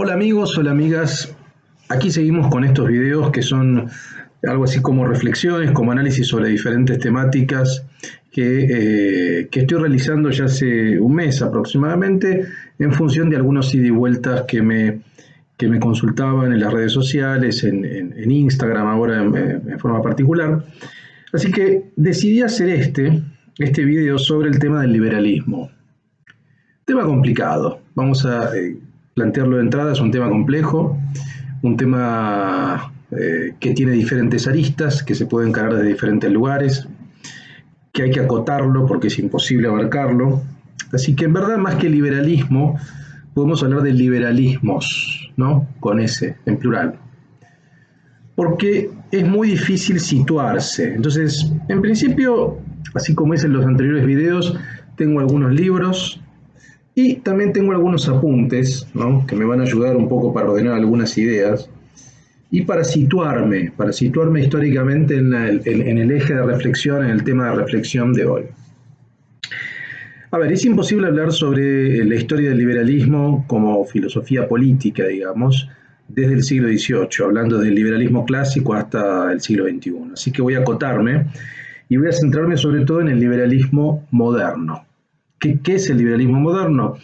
Hola amigos, hola amigas. Aquí seguimos con estos videos que son algo así como reflexiones, como análisis sobre diferentes temáticas que estoy realizando ya hace un mes aproximadamente en función de algunos ida y vueltas que me consultaban en las redes sociales, en Instagram ahora en forma particular. Así que decidí hacer este video sobre el tema del liberalismo. Tema complicado. Vamos a plantearlo de entrada, es un tema complejo, un tema que tiene diferentes aristas, que se puede encarar desde diferentes lugares, que hay que acotarlo porque es imposible abarcarlo. Así que en verdad, más que liberalismo, podemos hablar de liberalismos, ¿no? Con S, en plural. Porque es muy difícil situarse. Entonces, en principio, así como hice en los anteriores videos, tengo algunos libros y también tengo algunos apuntes, ¿no? Que me van a ayudar un poco para ordenar algunas ideas y para situarme históricamente en el eje de reflexión, en el tema de reflexión de hoy. A ver, es imposible hablar sobre la historia del liberalismo como filosofía política, digamos, desde el siglo XVIII, hablando del liberalismo clásico hasta el siglo XXI. Así que voy a acotarme y voy a centrarme sobre todo en el liberalismo moderno. ¿Qué es el liberalismo moderno?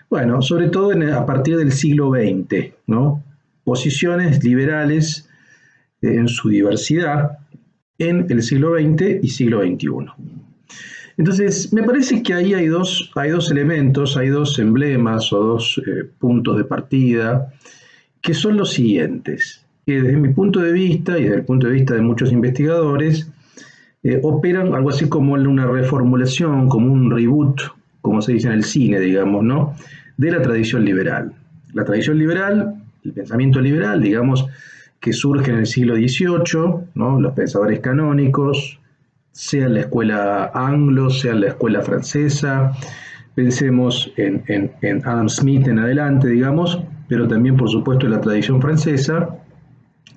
Bueno, sobre todo a partir del siglo XX, ¿no? Posiciones liberales en su diversidad en el siglo XX y siglo XXI. Entonces, me parece que ahí hay dos elementos, hay dos emblemas o dos puntos de partida, que son los siguientes, que desde mi punto de vista y desde el punto de vista de muchos investigadores, operan algo así como una reformulación, como un reboot, como se dice en el cine, digamos, ¿no? De la tradición liberal. La tradición liberal, el pensamiento liberal, digamos, que surge en el siglo XVIII, ¿no? Los pensadores canónicos, sea en la escuela anglo, sea en la escuela francesa, pensemos en Adam Smith en adelante, digamos, pero también, por supuesto, en la tradición francesa.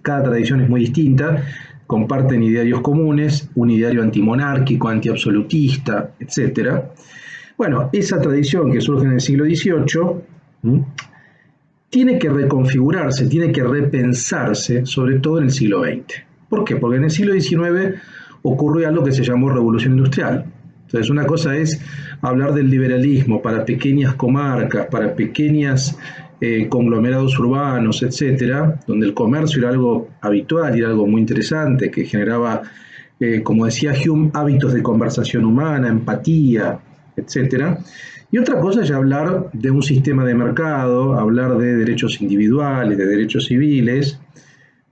Cada tradición es muy distinta, comparten idearios comunes, un ideario antimonárquico, antiabsolutista, etc. Bueno, esa tradición que surge en el siglo XVIII tiene que reconfigurarse, tiene que repensarse, sobre todo en el siglo XX. ¿Por qué? Porque en el siglo XIX ocurrió algo que se llamó Revolución Industrial. Entonces, una cosa es hablar del liberalismo para pequeñas comarcas, para pequeñas conglomerados urbanos, etcétera, donde el comercio era algo habitual y era algo muy interesante, que generaba, como decía Hume, hábitos de conversación humana, empatía, etcétera. Y otra cosa es hablar de un sistema de mercado, hablar de derechos individuales, de derechos civiles,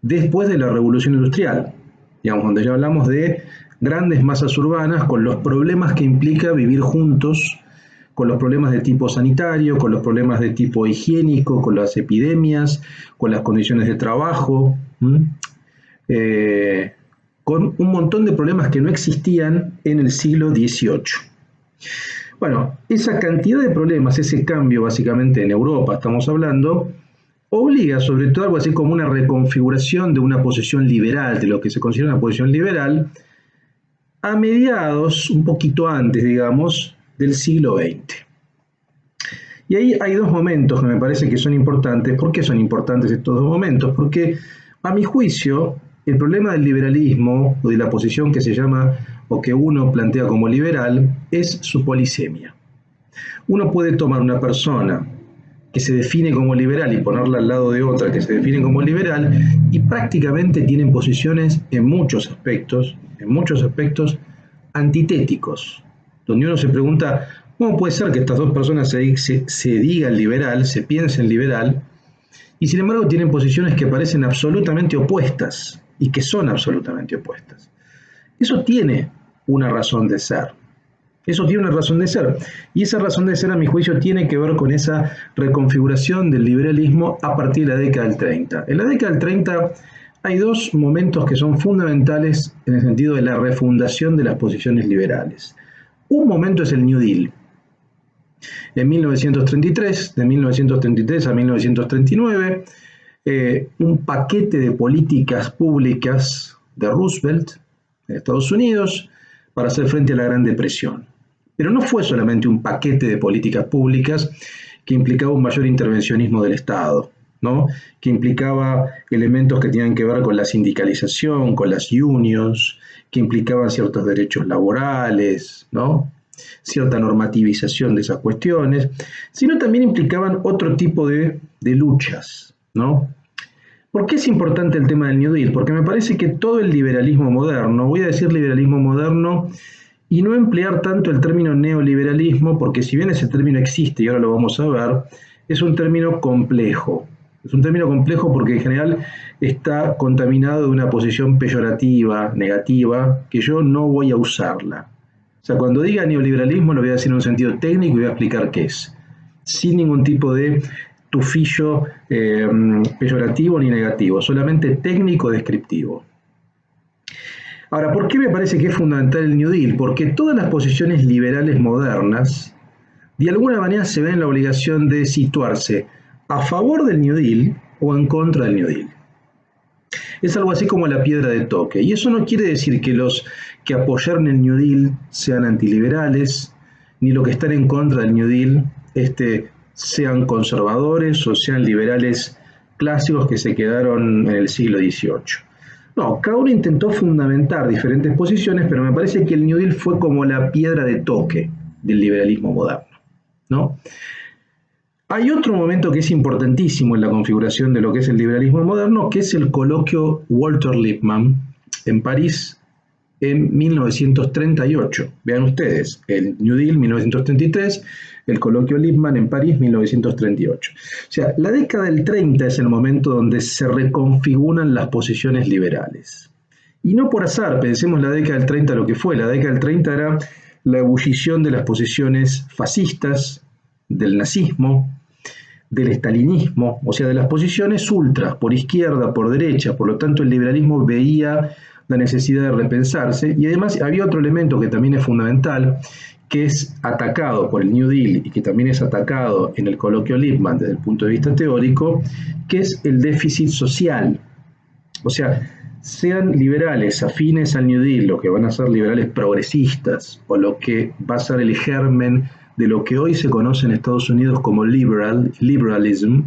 después de la Revolución Industrial, digamos, donde ya hablamos de grandes masas urbanas con los problemas que implica vivir juntos, con los problemas de tipo sanitario, con los problemas de tipo higiénico, con las epidemias, con las condiciones de trabajo, con un montón de problemas que no existían en el siglo XVIII. Bueno, esa cantidad de problemas, ese cambio básicamente en Europa, estamos hablando, obliga sobre todo algo así como una reconfiguración de una posición liberal, de lo que se considera una posición liberal, a mediados, un poquito antes, digamos, del siglo XX. Y ahí hay dos momentos que me parece que son importantes. ¿Por qué son importantes estos dos momentos? Porque, a mi juicio, el problema del liberalismo, o de la posición que se llama, o que uno plantea como liberal, es su polisemia. Uno puede tomar una persona que se define como liberal y ponerla al lado de otra que se define como liberal, y prácticamente tienen posiciones en muchos aspectos antitéticos, donde uno se pregunta, ¿cómo puede ser que estas dos personas se digan liberal, se piensen liberal, y sin embargo tienen posiciones que parecen absolutamente opuestas y que son absolutamente opuestas? Eso tiene una razón de ser. Eso tiene una razón de ser. Y esa razón de ser, a mi juicio, tiene que ver con esa reconfiguración del liberalismo a partir de la década del 30. En la década del 30 hay dos momentos que son fundamentales en el sentido de la refundación de las posiciones liberales. Un momento es el New Deal. En 1933, de 1933 a 1939, un paquete de políticas públicas de Roosevelt en Estados Unidos para hacer frente a la Gran Depresión. Pero no fue solamente un paquete de políticas públicas que implicaba un mayor intervencionismo del Estado. ¿no? Que implicaba elementos que tenían que ver con la sindicalización, con las unions, que implicaban ciertos derechos laborales, ¿no? Cierta normativización de esas cuestiones, sino también implicaban otro tipo de luchas, ¿no? ¿Por qué es importante el tema del New Deal? Porque me parece que todo el liberalismo moderno, voy a decir liberalismo moderno y no emplear tanto el término neoliberalismo, porque si bien ese término existe y ahora lo vamos a ver, es un término complejo. Es un término complejo porque en general está contaminado de una posición peyorativa, negativa, que yo no voy a usarla. O sea, cuando diga neoliberalismo lo voy a decir en un sentido técnico y voy a explicar qué es, sin ningún tipo de tufillo peyorativo ni negativo, solamente técnico descriptivo. Ahora, ¿por qué me parece que es fundamental el New Deal? Porque todas las posiciones liberales modernas, de alguna manera, se ven en la obligación de situarse a favor del New Deal o en contra del New Deal. Es algo así como la piedra de toque. Y eso no quiere decir que los que apoyaron el New Deal sean antiliberales, ni los que están en contra del New Deal sean conservadores o sean liberales clásicos que se quedaron en el siglo XVIII. No, cada uno intentó fundamentar diferentes posiciones, pero me parece que el New Deal fue como la piedra de toque del liberalismo moderno, ¿no? Hay otro momento que es importantísimo en la configuración de lo que es el liberalismo moderno, que es el coloquio Walter Lippmann en París en 1938. Vean ustedes, el New Deal 1933, el coloquio Lippmann en París 1938. O sea, la década del 30 es el momento donde se reconfiguran las posiciones liberales. Y no por azar, pensemos la década del 30 lo que fue. La década del 30 era la ebullición de las posiciones fascistas, del nazismo, del estalinismo, o sea, de las posiciones ultras, por izquierda, por derecha. Por lo tanto, el liberalismo veía la necesidad de repensarse, y además había otro elemento que también es fundamental, que es atacado por el New Deal y que también es atacado en el coloquio Lippmann desde el punto de vista teórico, que es el déficit social. O sea, sean liberales afines al New Deal, lo que van a ser liberales progresistas, o lo que va a ser el germen de lo que hoy se conoce en Estados Unidos como liberalism,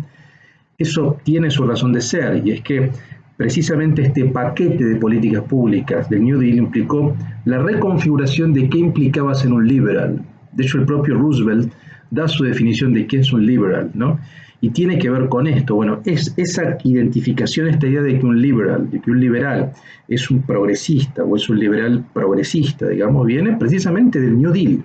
eso tiene su razón de ser, y es que precisamente este paquete de políticas públicas del New Deal implicó la reconfiguración de qué implicaba ser un liberal. De hecho, el propio Roosevelt da su definición de qué es un liberal, ¿no? Y tiene que ver con esto. Bueno, es esa identificación, esta idea de que un liberal es un progresista o es un liberal progresista, digamos, viene precisamente del New Deal.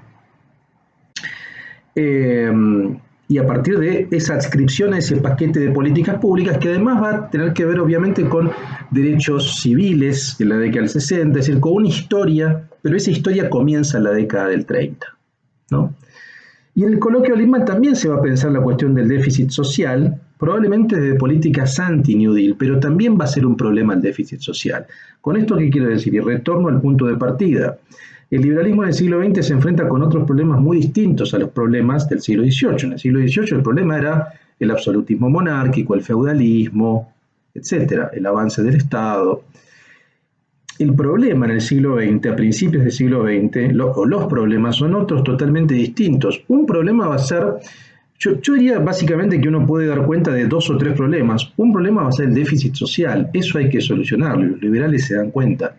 Y a partir de esa adscripción a ese paquete de políticas públicas, que además va a tener que ver obviamente con derechos civiles en la década del 60, es decir, con una historia, pero esa historia comienza en la década del 30, ¿no? Y en el coloquio Lippmann también se va a pensar la cuestión del déficit social, probablemente desde políticas anti-New Deal, pero también va a ser un problema el déficit social. ¿Con esto qué quiero decir? Y retorno al punto de partida. El liberalismo en el siglo XX se enfrenta con otros problemas muy distintos a los problemas del siglo XVIII. En el siglo XVIII el problema era el absolutismo monárquico, el feudalismo, etcétera, el avance del Estado. El problema en el siglo XX, a principios del siglo XX, los problemas son otros totalmente distintos. Un problema va a ser, yo diría básicamente que uno puede dar cuenta de dos o tres problemas. Un problema va a ser el déficit social, eso hay que solucionarlo, los liberales se dan cuenta.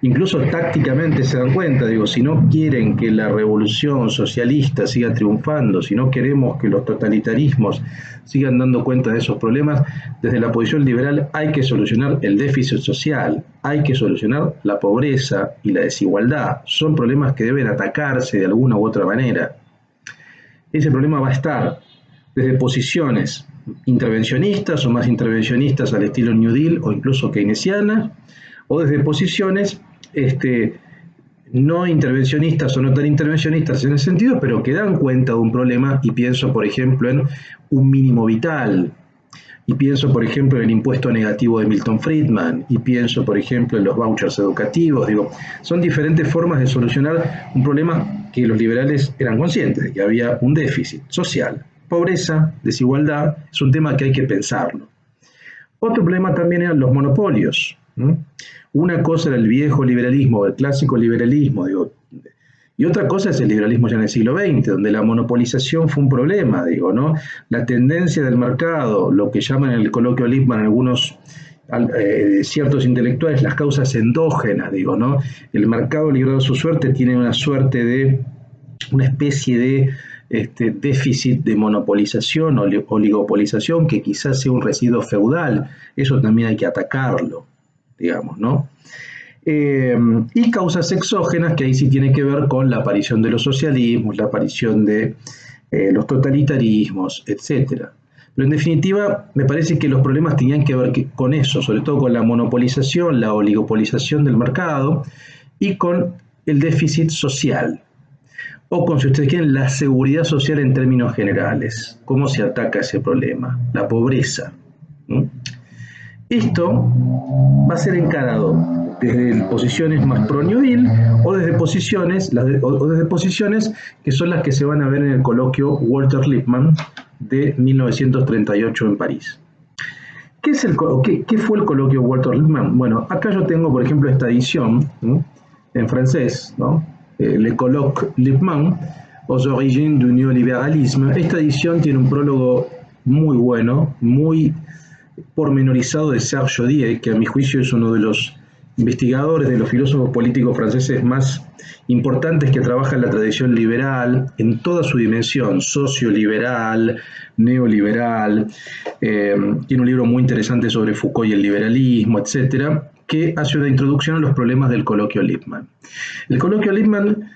Incluso tácticamente se dan cuenta, digo, si no quieren que la revolución socialista siga triunfando, si no queremos que los totalitarismos sigan dando cuenta de esos problemas, desde la posición liberal hay que solucionar el déficit social, hay que solucionar la pobreza y la desigualdad. Son problemas que deben atacarse de alguna u otra manera. Ese problema va a estar desde posiciones intervencionistas o más intervencionistas al estilo New Deal o incluso keynesianas, o desde posiciones no intervencionistas o no tan intervencionistas en ese sentido, pero que dan cuenta de un problema, y pienso, por ejemplo, en un mínimo vital, y pienso, por ejemplo, en el impuesto negativo de Milton Friedman, y pienso, por ejemplo, en los vouchers educativos. Digo, son diferentes formas de solucionar un problema que los liberales eran conscientes de que había un déficit social. Pobreza, desigualdad, es un tema que hay que pensarlo. Otro problema también eran los monopolios, ¿no? Una cosa era el viejo liberalismo, el clásico liberalismo, digo, Y otra cosa es el liberalismo ya en el siglo XX, donde la monopolización fue un problema, digo, ¿no? La tendencia del mercado, lo que llaman en el coloquio Lippmann algunos ciertos intelectuales, las causas endógenas, digo, ¿no? El mercado librado a su suerte tiene una suerte de, una especie de déficit de monopolización o oligopolización que quizás sea un residuo feudal. Eso también hay que atacarlo, digamos, ¿no? Y causas exógenas, que ahí sí tiene que ver con la aparición de los socialismos, la aparición de los totalitarismos, etcétera. Pero en definitiva, me parece que los problemas tenían que ver con eso, sobre todo con la monopolización, la oligopolización del mercado y con el déficit social, o con, si ustedes quieren, la seguridad social en términos generales. ¿Cómo se ataca ese problema? La pobreza. ¿Mm? Esto va a ser encarado desde posiciones más pro-New Deal o desde posiciones que son las que se van a ver en el coloquio Walter Lippmann de 1938 en París. ¿Qué fue el coloquio Walter Lippmann? Bueno, acá yo tengo, por ejemplo, esta edición, ¿no?, en francés, ¿no? Le colloque Lippmann aux origines du néolibéralisme. Esta edición tiene un prólogo muy bueno, muy pormenorizado, de Serge Jodier, que a mi juicio es uno de los investigadores, de los filósofos políticos franceses más importantes que trabaja en la tradición liberal en toda su dimensión, socioliberal, neoliberal. Tiene un libro muy interesante sobre Foucault y el liberalismo, etcétera, que hace una introducción a los problemas del coloquio Lippmann. El coloquio Lippmann,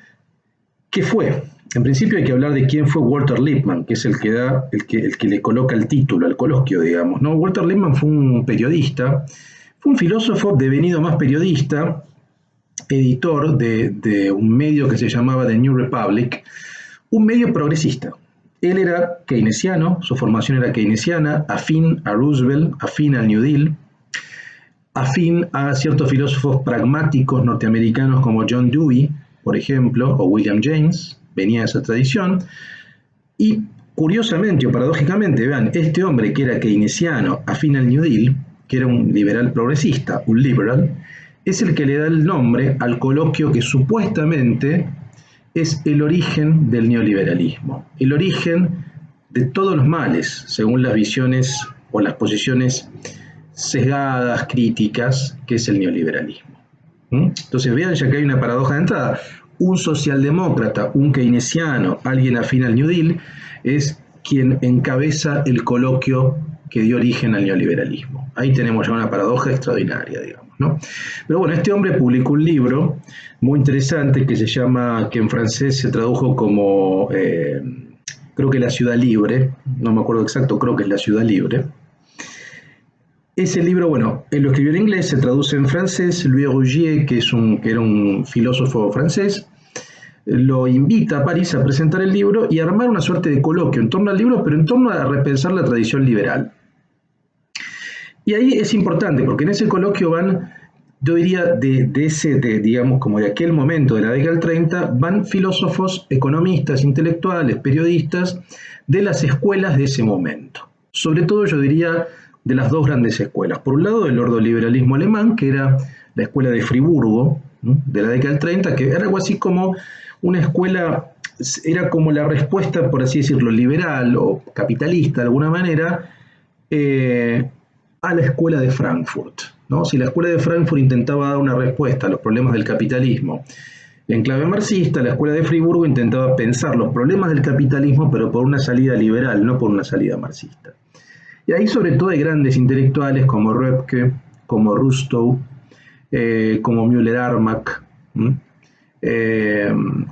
¿qué fue? En principio hay que hablar de quién fue Walter Lippmann, que es el que le coloca el título al coloquio, digamos, ¿no? Walter Lippmann fue un periodista, fue un filósofo devenido más periodista, editor de un medio que se llamaba The New Republic, un medio progresista. Él era keynesiano, su formación era keynesiana, afín a Roosevelt, afín al New Deal, afín a ciertos filósofos pragmáticos norteamericanos como John Dewey, por ejemplo, o William James. Venía de esa tradición, y curiosamente o paradójicamente, vean, este hombre que era keynesiano, afín al New Deal, que era un liberal progresista, un liberal, es el que le da el nombre al coloquio que supuestamente es el origen del neoliberalismo, el origen de todos los males, según las visiones o las posiciones sesgadas, críticas, que es el neoliberalismo. Entonces vean ya que hay una paradoja de entrada. Un socialdemócrata, un keynesiano, alguien afín al New Deal, es quien encabeza el coloquio que dio origen al neoliberalismo. Ahí tenemos ya una paradoja extraordinaria, digamos, ¿no? Pero bueno, este hombre publicó un libro muy interesante que se llama, que en francés se tradujo como, creo que La Ciudad Libre, no me acuerdo exacto, creo que es La Ciudad Libre. Ese libro, bueno, él lo escribió en inglés, se traduce en francés. Louis Rougier, que era un filósofo francés, lo invita a París a presentar el libro y a armar una suerte de coloquio en torno al libro, pero en torno a repensar la tradición liberal. Y ahí es importante, porque en ese coloquio van, yo diría, digamos, como de aquel momento, de la década del 30, van filósofos, economistas, intelectuales, periodistas, de las escuelas de ese momento. Sobre todo, yo diría, de las dos grandes escuelas. Por un lado, el ordoliberalismo alemán, que era la escuela de Friburgo, ¿no?, de la década del 30, que era algo así como una escuela, era como la respuesta, por así decirlo, liberal o capitalista de alguna manera, a la escuela de Frankfurt, ¿no? Si la escuela de Frankfurt intentaba dar una respuesta a los problemas del capitalismo en clave marxista, la escuela de Friburgo intentaba pensar los problemas del capitalismo, pero por una salida liberal, no por una salida marxista. Y ahí sobre todo hay grandes intelectuales como Röpke, como Rousseau, como Müller-Armack,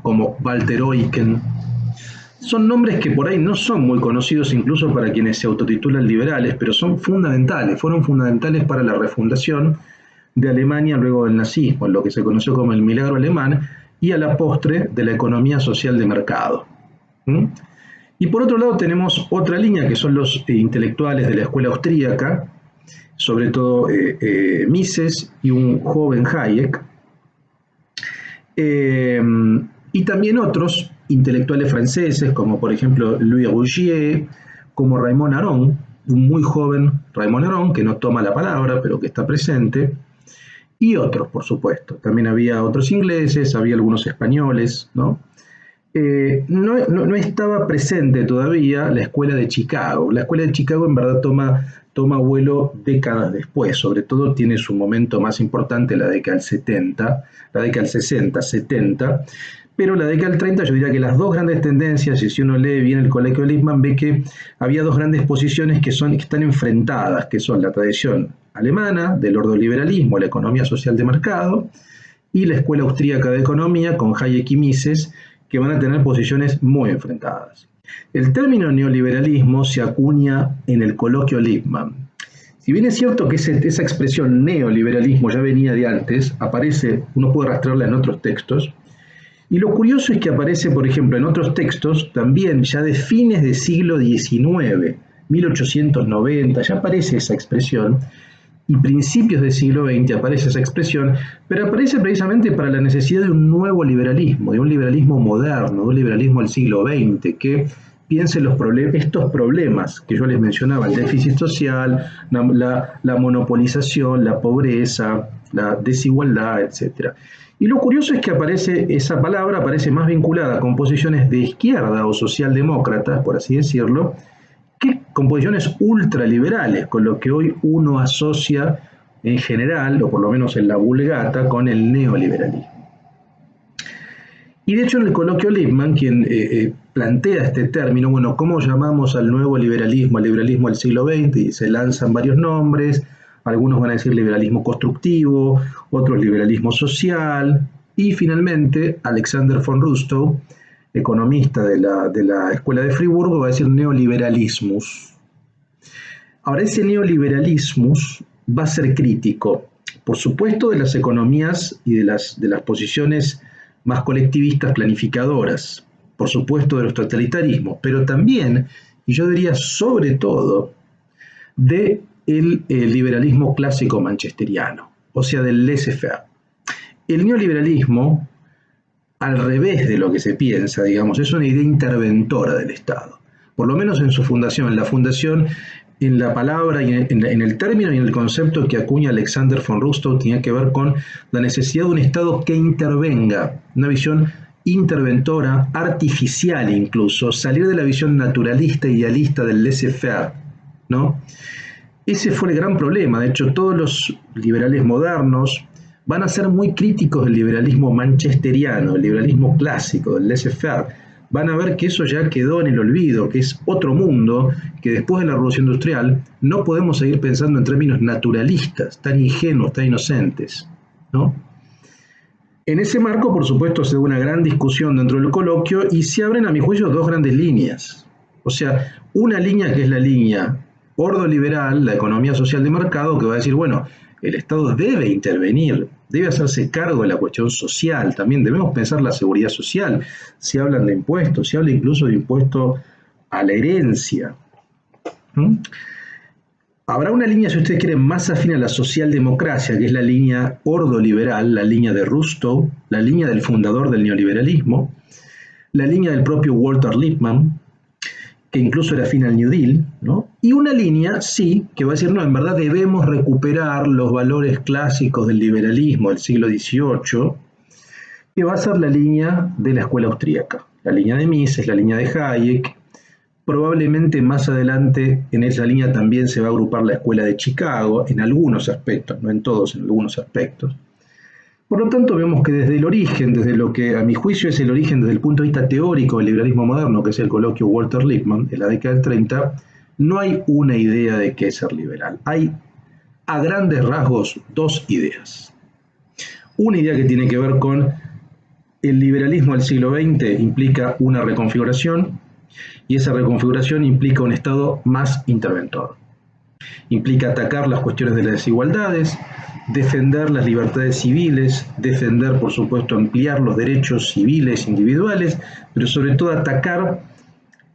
como Walter Eucken. Son nombres que por ahí no son muy conocidos incluso para quienes se autotitulan liberales, pero son fundamentales, fueron fundamentales para la refundación de Alemania luego del nazismo, en lo que se conoció como el milagro alemán, y a la postre de la economía social de mercado. Y por otro lado tenemos otra línea que son los intelectuales de la escuela austríaca, sobre todo Mises y un joven Hayek, y también otros intelectuales franceses, como por ejemplo Louis Rougier, como Raymond Aron, un muy joven Raymond Aron, que no toma la palabra, pero que está presente, y otros, por supuesto. También había otros ingleses, había algunos españoles, ¿no? No estaba presente todavía la escuela de Chicago. La escuela de Chicago en verdad toma vuelo décadas después, sobre todo tiene su momento más importante en la década del 70, la década del 60, 70, pero la década del 30 yo diría que las dos grandes tendencias, y si uno lee bien el Colegio Lippmann, ve que había dos grandes posiciones que están enfrentadas, que son la tradición alemana del ordoliberalismo, la economía social de mercado, y la escuela austríaca de economía con Hayek y Mises, que van a tener posiciones muy enfrentadas. El término neoliberalismo se acuña en el Coloquio Lippmann. Si bien es cierto que esa expresión neoliberalismo ya venía de antes, aparece, uno puede rastrearla en otros textos, y lo curioso es que aparece, por ejemplo, en otros textos, también ya de fines del siglo XIX, 1890, ya aparece esa expresión, y principios del siglo XX aparece esa expresión, pero aparece precisamente para la necesidad de un nuevo liberalismo, de un liberalismo moderno, de un liberalismo del siglo XX, que piense estos problemas que yo les mencionaba, el déficit social, la monopolización, la pobreza, la desigualdad, etc. Y lo curioso es que esa palabra aparece más vinculada con posiciones de izquierda o socialdemócratas, por así decirlo, con posiciones ultraliberales, con lo que hoy uno asocia en general, o por lo menos en la vulgata, con el neoliberalismo. Y de hecho en el Coloquio Lippmann, quien plantea este término, bueno, ¿cómo llamamos al nuevo liberalismo, al liberalismo del siglo XX? Y se lanzan varios nombres, algunos van a decir liberalismo constructivo, otros liberalismo social, y finalmente Alexander von Rostow, economista de la Escuela de Friburgo, va a decir neoliberalismus. Ahora, ese neoliberalismus va a ser crítico, por supuesto, de las economías y de las posiciones más colectivistas planificadoras, por supuesto de los totalitarismos, pero también, y yo diría sobre todo, del liberalismo clásico manchesteriano, o sea, del laissez-faire. El neoliberalismo, al revés de lo que se piensa, digamos, es una idea interventora del Estado, por lo menos en su fundación. La fundación, en la palabra, y en el término y en el concepto que acuña Alexander von Rostow, tenía que ver con la necesidad de un Estado que intervenga, una visión interventora, artificial incluso, salir de la visión naturalista, idealista del laissez-faire, ¿no? Ese fue el gran problema. De hecho, todos los liberales modernos van a ser muy críticos del liberalismo manchesteriano, el liberalismo clásico, del laissez-faire. Van a ver que eso ya quedó en el olvido, que es otro mundo, que después de la Revolución Industrial no podemos seguir pensando en términos naturalistas, tan ingenuos, tan inocentes, ¿no? En ese marco, por supuesto, se da una gran discusión dentro del coloquio y se abren, a mi juicio, dos grandes líneas. O sea, una línea que es la línea ordoliberal, la economía social de mercado, que va a decir, bueno, el Estado debe intervenir, debe hacerse cargo de la cuestión social, también debemos pensar la seguridad social, se hablan de impuestos, se habla incluso de impuesto a la herencia. Habrá una línea, si ustedes quieren, más afín a la socialdemocracia, que es la línea ordoliberal, la línea de Rostow, la línea del fundador del neoliberalismo, la línea del propio Walter Lippmann, que incluso era afín al New Deal, ¿no? Y una línea, sí, que va a decir, no, en verdad debemos recuperar los valores clásicos del liberalismo del siglo XVIII, que va a ser la línea de la escuela austríaca, la línea de Mises, la línea de Hayek. Probablemente más adelante en esa línea también se va a agrupar la escuela de Chicago, en algunos aspectos, no en todos, en algunos aspectos. Por lo tanto, vemos que desde el origen, desde lo que a mi juicio es el origen desde el punto de vista teórico del liberalismo moderno, que es el coloquio Walter Lippmann, en la década del 30, no hay una idea de qué es ser liberal. Hay, a grandes rasgos, dos ideas. Una idea que tiene que ver con el liberalismo del siglo XX implica una reconfiguración, y esa reconfiguración implica un Estado más interventor. Implica atacar las cuestiones de las desigualdades, defender las libertades civiles, defender, por supuesto, ampliar los derechos civiles individuales, pero sobre todo atacar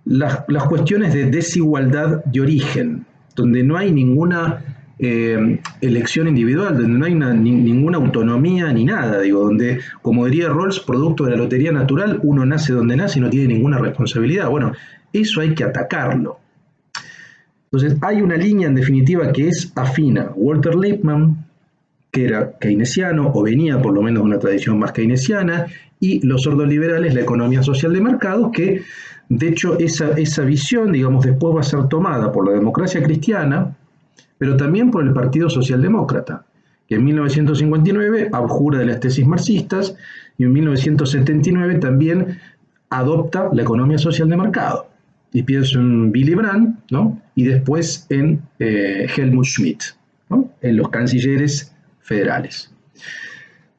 las cuestiones de desigualdad de origen, donde no hay ninguna elección individual, donde no hay ninguna autonomía ni nada, digo, donde, como diría Rawls, producto de la lotería natural, uno nace donde nace y no tiene ninguna responsabilidad. Bueno, eso hay que atacarlo. Entonces, hay una línea, en definitiva, que es afina. Walter Lippmann, que era keynesiano, o venía por lo menos de una tradición más keynesiana, y los ordoliberales, la economía social de mercado, que de hecho esa visión, digamos, después va a ser tomada por la democracia cristiana, pero también por el Partido Socialdemócrata, que en 1959 abjura de las tesis marxistas y en 1979 también adopta la economía social de mercado. Y pienso en Willy Brandt, ¿no? Y después en Helmut Schmidt, ¿no? En los cancilleres federales.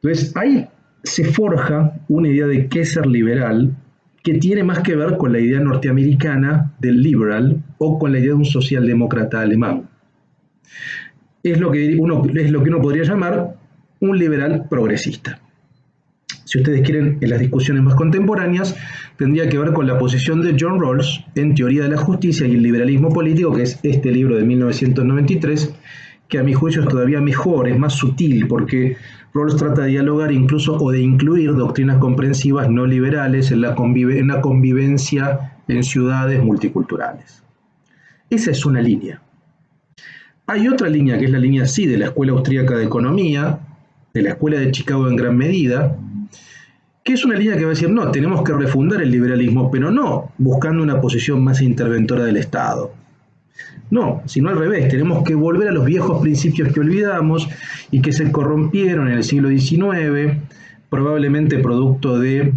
Entonces, ahí se forja una idea de qué es ser liberal, que tiene más que ver con la idea norteamericana del liberal o con la idea de un socialdemócrata alemán. Es lo que uno podría llamar un liberal progresista. Si ustedes quieren, en las discusiones más contemporáneas, tendría que ver con la posición de John Rawls en Teoría de la Justicia y el Liberalismo Político, que es este libro de 1993, que a mi juicio es todavía mejor, es más sutil, porque Rawls trata de dialogar incluso o de incluir doctrinas comprensivas no liberales en la convivencia en ciudades multiculturales. Esa es una línea. Hay otra línea, que es la línea sí de la Escuela Austríaca de Economía, de la Escuela de Chicago en gran medida, que es una línea que va a decir, no, tenemos que refundar el liberalismo, pero no buscando una posición más interventora del Estado. No, sino al revés, tenemos que volver a los viejos principios que olvidamos y que se corrompieron en el siglo XIX, probablemente producto de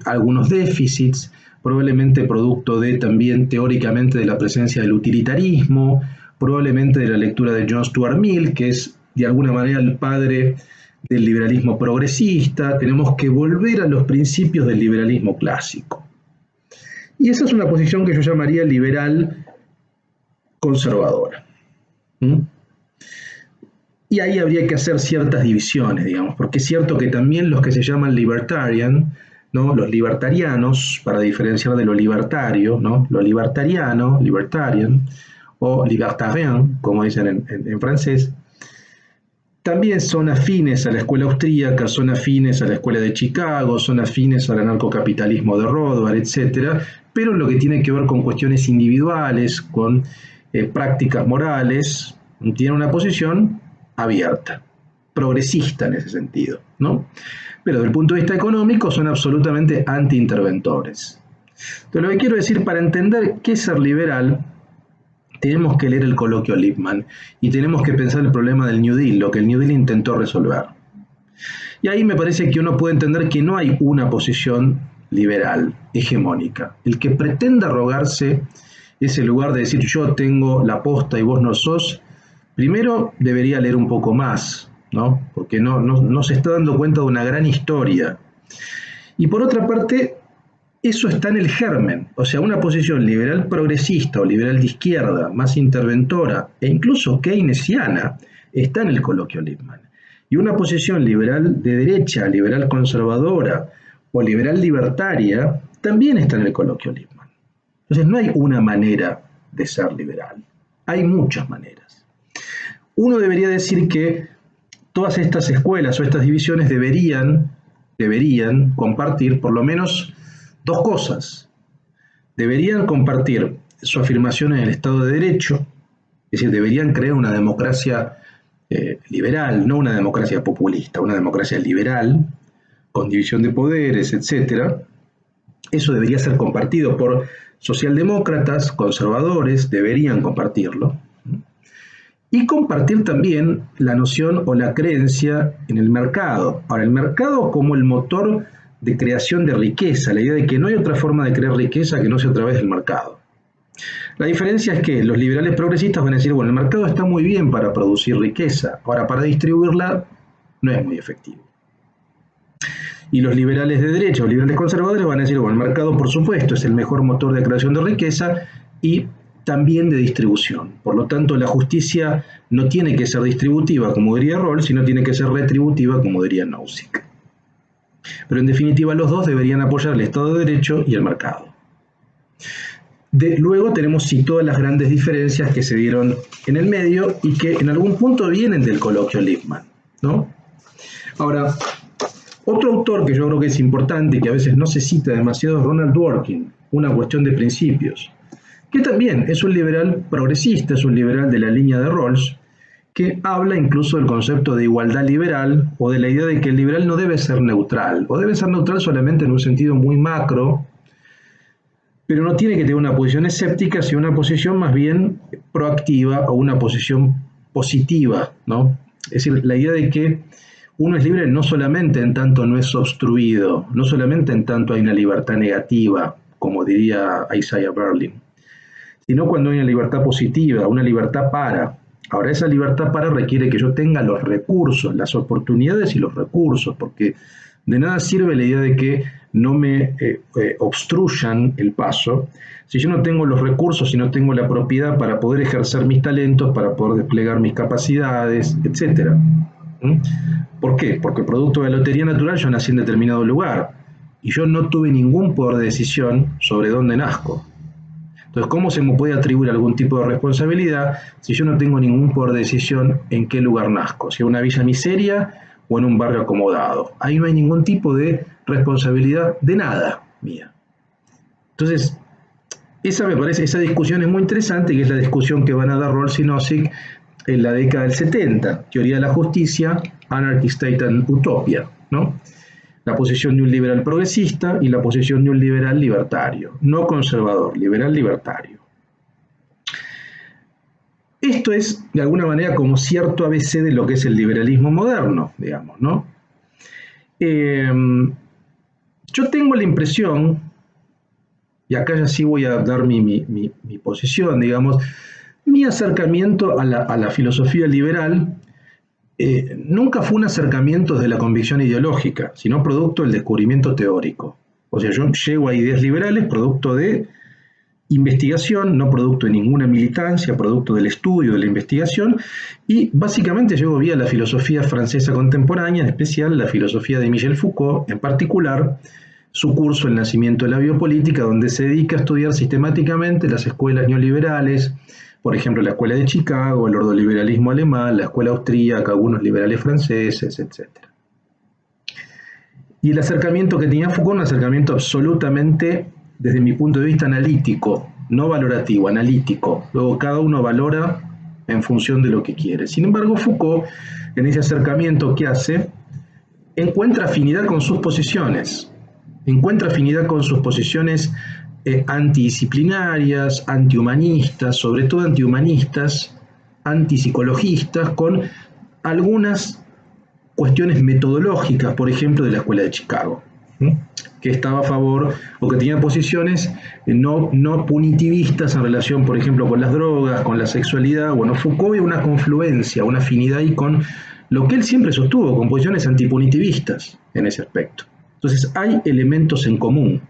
algunos déficits, probablemente producto de también teóricamente de la presencia del utilitarismo, probablemente de la lectura de John Stuart Mill, que es de alguna manera el padre del liberalismo progresista. Tenemos que volver a los principios del liberalismo clásico. Y esa es una posición que yo llamaría liberal conservadora. Y ahí habría que hacer ciertas divisiones, digamos, porque es cierto que también los que se llaman libertarian, ¿no? Los libertarianos, para diferenciar de lo libertario, ¿no? Lo libertariano, libertarian, o libertarien, como dicen en francés, también son afines a la escuela austríaca, son afines a la escuela de Chicago, son afines al anarcocapitalismo de Rothbard, etc., pero en lo que tiene que ver con cuestiones individuales, con prácticas morales, tiene una posición abierta, progresista en ese sentido, ¿no? Pero desde el punto de vista económico son absolutamente anti-interventores. Entonces, lo que quiero decir, para entender qué es ser liberal, tenemos que leer el coloquio Lippmann y tenemos que pensar el problema del New Deal, lo que el New Deal intentó resolver. Y ahí me parece que uno puede entender que no hay una posición liberal, hegemónica. El que pretenda arrogarse ese lugar de decir yo tengo la posta y vos no sos, primero debería leer un poco más, ¿no? Porque no se está dando cuenta de una gran historia. Y por otra parte, eso está en el germen, o sea, una posición liberal progresista o liberal de izquierda, más interventora e incluso keynesiana, está en el coloquio Lippmann. Y una posición liberal de derecha, liberal conservadora o liberal libertaria, también está en el coloquio Lippmann. Entonces no hay una manera de ser liberal, hay muchas maneras. Uno debería decir que todas estas escuelas o estas divisiones deberían compartir por lo menos dos cosas. Deberían compartir su afirmación en el Estado de Derecho, es decir, deberían crear una democracia liberal, no una democracia populista, una democracia liberal, con división de poderes, etc. Eso debería ser compartido por socialdemócratas, conservadores, deberían compartirlo. Y compartir también la noción o la creencia en el mercado. Ahora, el mercado como el motor de creación de riqueza, la idea de que no hay otra forma de crear riqueza que no sea a través del mercado. La diferencia es que los liberales progresistas van a decir, bueno, el mercado está muy bien para producir riqueza, ahora para distribuirla no es muy efectivo. Y los liberales de derecha o liberales conservadores van a decir, bueno, el mercado por supuesto es el mejor motor de creación de riqueza y también de distribución. Por lo tanto, la justicia no tiene que ser distributiva, como diría Rawls, sino tiene que ser retributiva, como diría Nozick. Pero en definitiva los dos deberían apoyar el Estado de Derecho y el mercado. Luego tenemos sí todas las grandes diferencias que se dieron en el medio y que en algún punto vienen del coloquio Lippmann, ¿no? Ahora, otro autor que yo creo que es importante y que a veces no se cita demasiado es Ronald Dworkin, Una cuestión de principios, que también es un liberal progresista, es un liberal de la línea de Rawls, que habla incluso del concepto de igualdad liberal o de la idea de que el liberal no debe ser neutral, o debe ser neutral solamente en un sentido muy macro, pero no tiene que tener una posición escéptica, sino una posición más bien proactiva o una posición positiva, ¿no? Es decir, la idea de que uno es libre no solamente en tanto no es obstruido, no solamente en tanto hay una libertad negativa, como diría Isaiah Berlin, sino cuando hay una libertad positiva, una libertad para. Ahora, esa libertad para requiere que yo tenga los recursos, las oportunidades y los recursos, porque de nada sirve la idea de que no me obstruyan el paso si yo no tengo los recursos, si no tengo la propiedad para poder ejercer mis talentos, para poder desplegar mis capacidades, etc. ¿Por qué? Porque producto de la lotería natural yo nací en determinado lugar y yo no tuve ningún poder de decisión sobre dónde nazco. Entonces, ¿cómo se me puede atribuir algún tipo de responsabilidad si yo no tengo ningún poder de decisión en qué lugar nazco? Si en una villa miseria o en un barrio acomodado. Ahí no hay ningún tipo de responsabilidad de nada mía. Entonces, esa discusión es muy interesante y es la discusión que van a dar Rawls y Nozick en la década del 70, teoría de la justicia, Anarchy, State and Utopia, ¿no? La posición de un liberal progresista y la posición de un liberal libertario, no conservador, liberal libertario. Esto es, de alguna manera, como cierto ABC de lo que es el liberalismo moderno, digamos, ¿no? Yo tengo la impresión, y acá ya sí voy a dar mi posición, digamos, mi acercamiento a la filosofía liberal nunca fue un acercamiento de la convicción ideológica, sino producto del descubrimiento teórico. O sea, yo llego a ideas liberales producto de investigación, no producto de ninguna militancia, producto del estudio, de la investigación, y básicamente llego vía la filosofía francesa contemporánea, en especial la filosofía de Michel Foucault, en particular su curso El nacimiento de la biopolítica, donde se dedica a estudiar sistemáticamente las escuelas neoliberales, por ejemplo, la escuela de Chicago, el ordoliberalismo alemán, la escuela austríaca, algunos liberales franceses, etc. Y el acercamiento que tenía Foucault, un acercamiento absolutamente, desde mi punto de vista, analítico, no valorativo, analítico. Luego cada uno valora en función de lo que quiere. Sin embargo, Foucault, en ese acercamiento que hace, encuentra afinidad con sus posiciones. Encuentra afinidad con sus posiciones antidisciplinarias, antihumanistas, sobre todo antihumanistas, antipsicologistas, con algunas cuestiones metodológicas, por ejemplo, de la Escuela de Chicago, que estaba a favor o que tenía posiciones no punitivistas en relación, por ejemplo, con las drogas, con la sexualidad. Bueno, Foucault ve una confluencia, una afinidad ahí con lo que él siempre sostuvo, con posiciones antipunitivistas en ese aspecto. Entonces, hay elementos en común.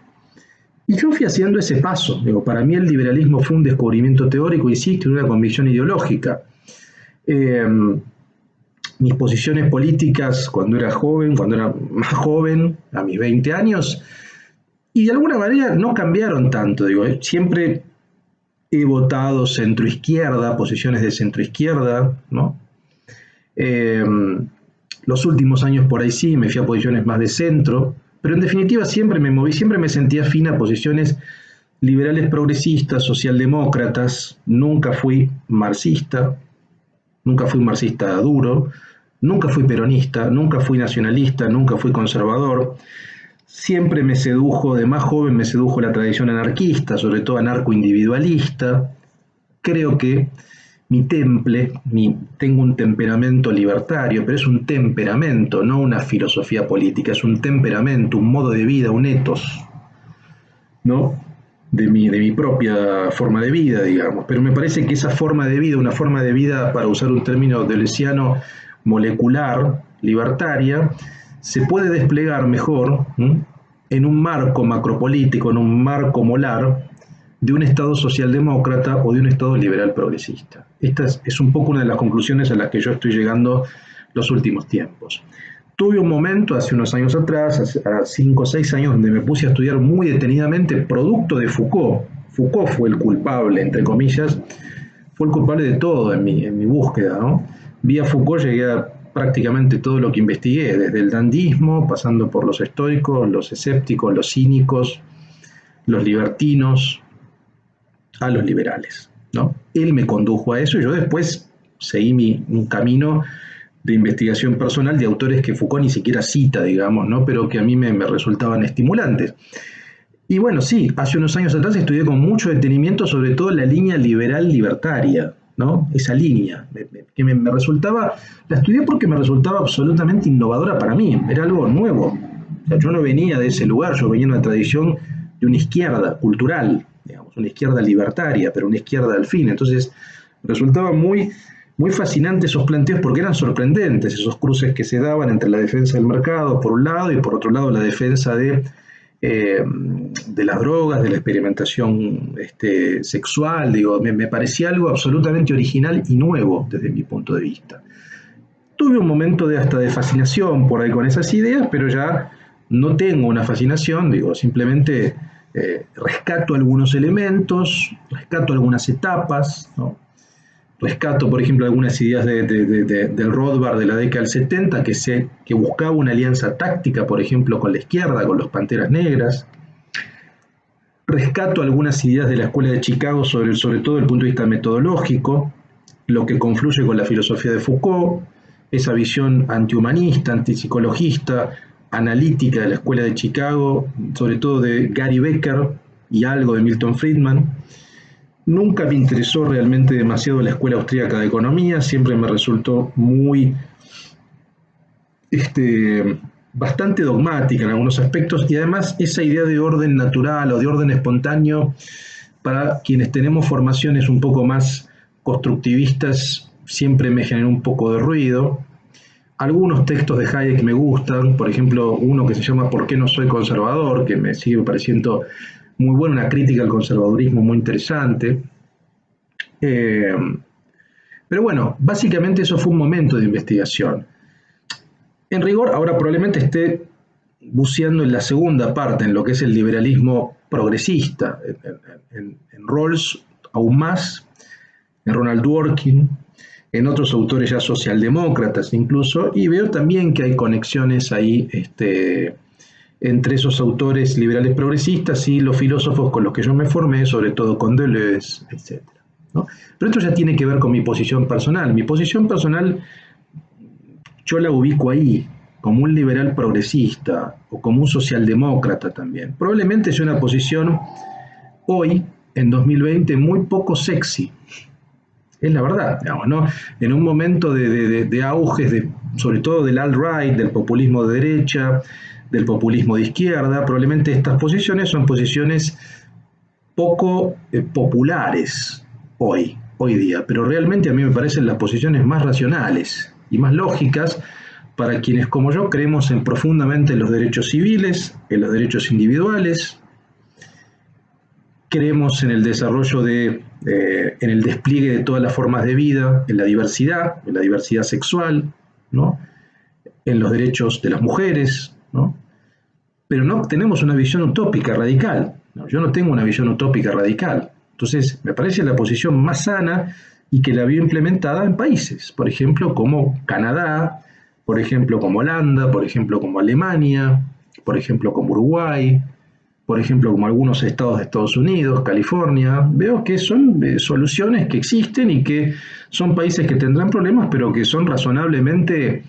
Y yo fui haciendo ese paso. Digo, para mí el liberalismo fue un descubrimiento teórico, insisto, y una convicción ideológica. Mis posiciones políticas cuando era joven, cuando era más joven, a mis 20 años, y de alguna manera no cambiaron tanto. Digo, siempre he votado centroizquierda, posiciones de centroizquierda, ¿no? Los últimos años por ahí sí, me fui a posiciones más de centro, pero en definitiva siempre me moví, siempre me sentía afín a posiciones liberales progresistas, socialdemócratas. Nunca fui marxista duro, nunca fui peronista, nunca fui nacionalista, nunca fui conservador. Siempre me sedujo, de más joven me sedujo la tradición anarquista, sobre todo anarcoindividualista. Creo que mi temple, tengo un temperamento libertario, pero es un temperamento, no una filosofía política, es un temperamento, un modo de vida, un ethos, ¿no? De mi propia forma de vida, digamos. Pero me parece que esa forma de vida, una forma de vida, para usar un término deleuziano, molecular, libertaria, se puede desplegar mejor en un marco macropolítico, en un marco molar, de un Estado socialdemócrata o de un Estado liberal progresista. Esta es un poco una de las conclusiones a las que yo estoy llegando los últimos tiempos. Tuve un momento hace unos años atrás, hace 5 o 6 años, donde me puse a estudiar muy detenidamente producto de Foucault. Foucault fue el culpable, entre comillas, fue el culpable de todo en mi búsqueda, ¿no? Vía Foucault llegué a prácticamente todo lo que investigué, desde el dandismo, pasando por los estoicos, los escépticos, los cínicos, los libertinos, a los liberales, ¿no? Él me condujo a eso y yo después seguí un camino de investigación personal de autores que Foucault ni siquiera cita, digamos, ¿no? Pero que a mí me resultaban estimulantes. Y bueno, sí, hace unos años atrás estudié con mucho detenimiento sobre todo la línea liberal libertaria, ¿no? Esa línea, que me resultaba, la estudié porque me resultaba absolutamente innovadora para mí, era algo nuevo. O sea, yo no venía de ese lugar, yo venía de una tradición de una izquierda cultural, digamos, una izquierda libertaria, pero una izquierda al fin. Entonces, resultaba muy fascinante esos planteos porque eran sorprendentes, esos cruces que se daban entre la defensa del mercado, por un lado, y por otro lado la defensa de las drogas, de la experimentación sexual. Digo, me parecía algo absolutamente original y nuevo desde mi punto de vista. Tuve un momento hasta de fascinación por ahí con esas ideas, pero ya no tengo una fascinación, digo, simplemente rescato algunos elementos, rescato algunas etapas, ¿no? Rescato, por ejemplo, algunas ideas del Rothbard de la década del 70, que buscaba una alianza táctica, por ejemplo, con la izquierda, con los Panteras Negras. Rescato algunas ideas de la Escuela de Chicago, sobre todo desde el punto de vista metodológico, lo que confluye con la filosofía de Foucault, esa visión antihumanista, antipsicologista, analítica de la Escuela de Chicago, sobre todo de Gary Becker y algo de Milton Friedman. Nunca me interesó realmente demasiado la Escuela Austríaca de Economía, siempre me resultó bastante dogmática en algunos aspectos, y además esa idea de orden natural o de orden espontáneo, para quienes tenemos formaciones un poco más constructivistas, siempre me generó un poco de ruido. Algunos textos de Hayek me gustan, por ejemplo, uno que se llama ¿Por qué no soy conservador?, que me sigue pareciendo muy buena, una crítica al conservadurismo muy interesante. Pero bueno, básicamente eso fue un momento de investigación. En rigor, ahora probablemente esté buceando en la segunda parte, en lo que es el liberalismo progresista, en Rawls aún más, en Ronald Dworkin, en otros autores ya socialdemócratas incluso, y veo también que hay conexiones ahí entre esos autores liberales progresistas y los filósofos con los que yo me formé, sobre todo con Deleuze, etc., ¿no? Pero esto ya tiene que ver con mi posición personal. Mi posición personal yo la ubico ahí, como un liberal progresista o como un socialdemócrata también. Probablemente es una posición hoy, en 2020, muy poco sexy. Es la verdad, digamos, ¿no? En un momento de auges, sobre todo del alt-right, del populismo de derecha, del populismo de izquierda, probablemente estas posiciones son posiciones poco populares hoy día, pero realmente a mí me parecen las posiciones más racionales y más lógicas para quienes como yo creemos profundamente en los derechos civiles, en los derechos individuales, creemos en el desarrollo en el despliegue de todas las formas de vida, en la diversidad sexual, ¿no? En los derechos de las mujeres, ¿no? Pero no tenemos una visión utópica radical, ¿no? Yo no tengo una visión utópica radical. Entonces, me parece la posición más sana y que la veo implementada en países, por ejemplo, como Canadá, por ejemplo, como Holanda, por ejemplo, como Alemania, por ejemplo, como Uruguay, por ejemplo, como algunos estados de Estados Unidos, California. Veo que son soluciones que existen y que son países que tendrán problemas, pero que son razonablemente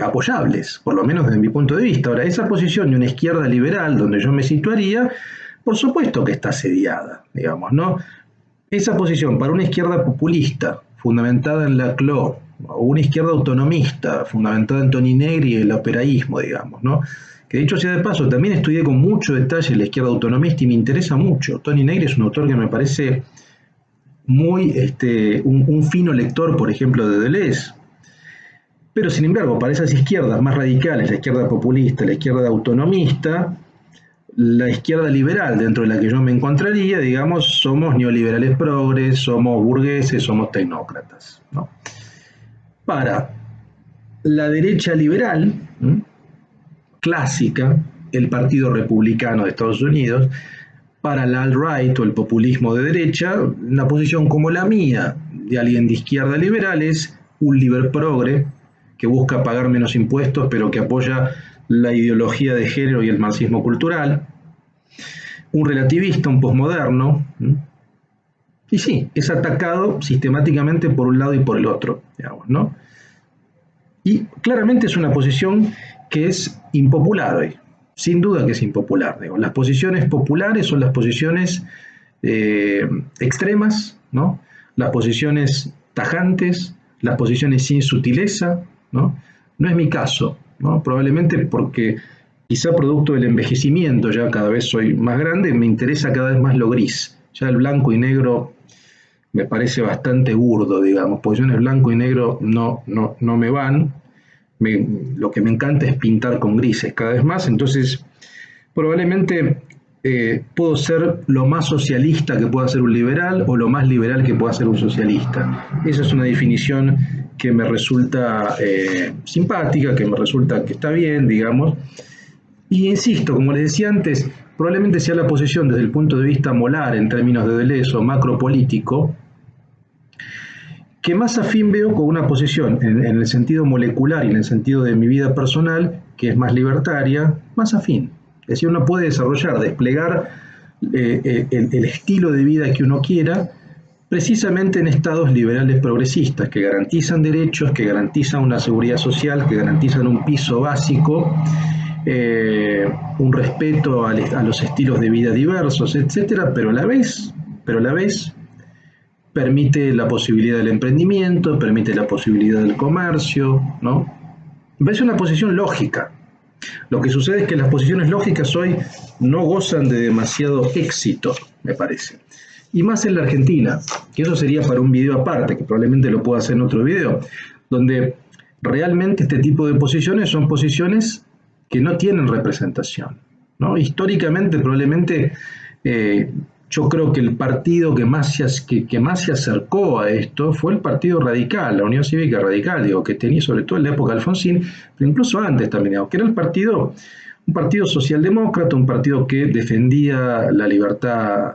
apoyables, por lo menos desde mi punto de vista. Ahora, esa posición de una izquierda liberal, donde yo me situaría, por supuesto que está asediada, digamos, ¿no? Esa posición para una izquierda populista, fundamentada en la CLO, o una izquierda autonomista, fundamentada en Toni Negri y el operaísmo, digamos, ¿no? Que dicho sea de paso, también estudié con mucho detalle la izquierda autonomista y me interesa mucho. Toni Negri es un autor que me parece muy, un fino lector, por ejemplo, de Deleuze. Pero sin embargo, para esas izquierdas más radicales, la izquierda populista, la izquierda autonomista, la izquierda liberal dentro de la que yo me encontraría, digamos, somos neoliberales progres, somos burgueses, somos tecnócratas, ¿no? Para la derecha liberal, ¿m?, clásica, el Partido Republicano de Estados Unidos, para la alt-right o el populismo de derecha, una posición como la mía, de alguien de izquierda liberal, es un liber progre que busca pagar menos impuestos, pero que apoya la ideología de género y el marxismo cultural, un relativista, un posmoderno, Y sí, es atacado sistemáticamente por un lado y por el otro, digamos, ¿no? Y claramente es una posición que es impopular hoy, sin duda que es impopular. Digo. Las posiciones populares son las posiciones extremas, ¿no? Las posiciones tajantes, las posiciones sin sutileza, ¿no? No es mi caso, ¿no? Probablemente porque quizá producto del envejecimiento, ya cada vez soy más grande, me interesa cada vez más lo gris. Ya el blanco y negro me parece bastante burdo, digamos. Posiciones blanco y negro no me van. Lo que me encanta es pintar con grises cada vez más. Entonces, probablemente puedo ser lo más socialista que pueda ser un liberal o lo más liberal que pueda ser un socialista. Esa es una definición que me resulta simpática, que me resulta que está bien, digamos. Y insisto, como les decía antes, probablemente sea la posición desde el punto de vista molar en términos de Deleuze o macropolítico, que más afín veo con una posición en el sentido molecular y en el sentido de mi vida personal, que es más libertaria, más afín. Es decir, uno puede desarrollar, desplegar el estilo de vida que uno quiera, precisamente en estados liberales progresistas, que garantizan derechos, que garantizan una seguridad social, que garantizan un piso básico, un respeto a los estilos de vida diversos, etcétera, pero a la vez permite la posibilidad del emprendimiento, permite la posibilidad del comercio, ¿no? Me parece una posición lógica. Lo que sucede es que las posiciones lógicas hoy no gozan de demasiado éxito, me parece. Y más en la Argentina, que eso sería para un video aparte, que probablemente lo pueda hacer en otro video, donde realmente este tipo de posiciones son posiciones que no tienen representación, ¿no? Históricamente, probablemente, yo creo que el partido que más se acercó a esto fue el Partido Radical, la Unión Cívica Radical, digo, que tenía sobre todo en la época de Alfonsín, pero incluso antes también, digo, que era un partido socialdemócrata, un partido que defendía la libertad,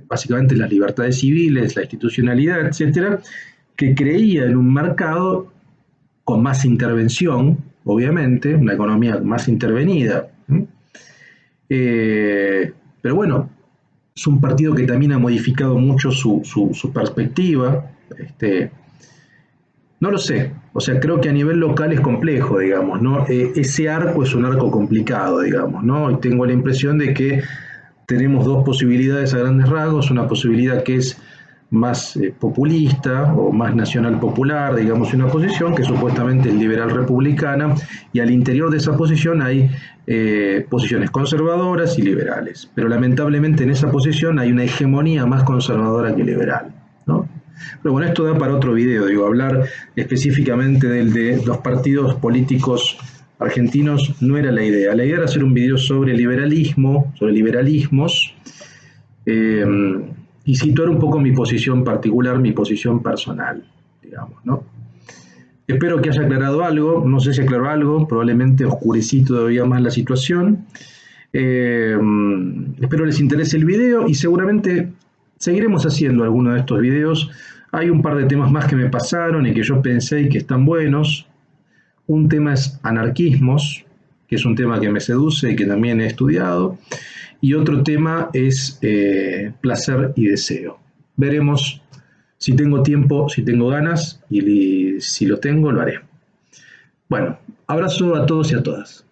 básicamente las libertades civiles, la institucionalidad, etcétera, que creía en un mercado con más intervención, obviamente, una economía más intervenida. Pero bueno, es un partido que también ha modificado mucho su perspectiva. No lo sé, o sea, creo que a nivel local es complejo, digamos, ¿no? Ese arco es un arco complicado, digamos, ¿no? Y tengo la impresión de que tenemos dos posibilidades a grandes rasgos, una posibilidad que es más populista o más nacional popular, digamos, una posición que supuestamente es liberal republicana, y al interior de esa posición hay posiciones conservadoras y liberales. Pero lamentablemente en esa posición hay una hegemonía más conservadora que liberal, ¿no? Pero bueno, esto da para otro video, digo, hablar específicamente de los partidos políticos argentinos no era la idea. La idea era hacer un video sobre liberalismo, sobre liberalismos, eh, y situar un poco mi posición particular, mi posición personal, digamos, ¿no? Espero que haya aclarado algo, no sé si aclaró algo, probablemente oscurecí todavía más la situación. Espero les interese el video y seguramente seguiremos haciendo algunos de estos videos. Hay un par de temas más que me pasaron y que yo pensé que están buenos. Un tema es anarquismos, que es un tema que me seduce y que también he estudiado. Y otro tema es placer y deseo. Veremos si tengo tiempo, si tengo ganas y si lo tengo, lo haré. Bueno, abrazo a todos y a todas.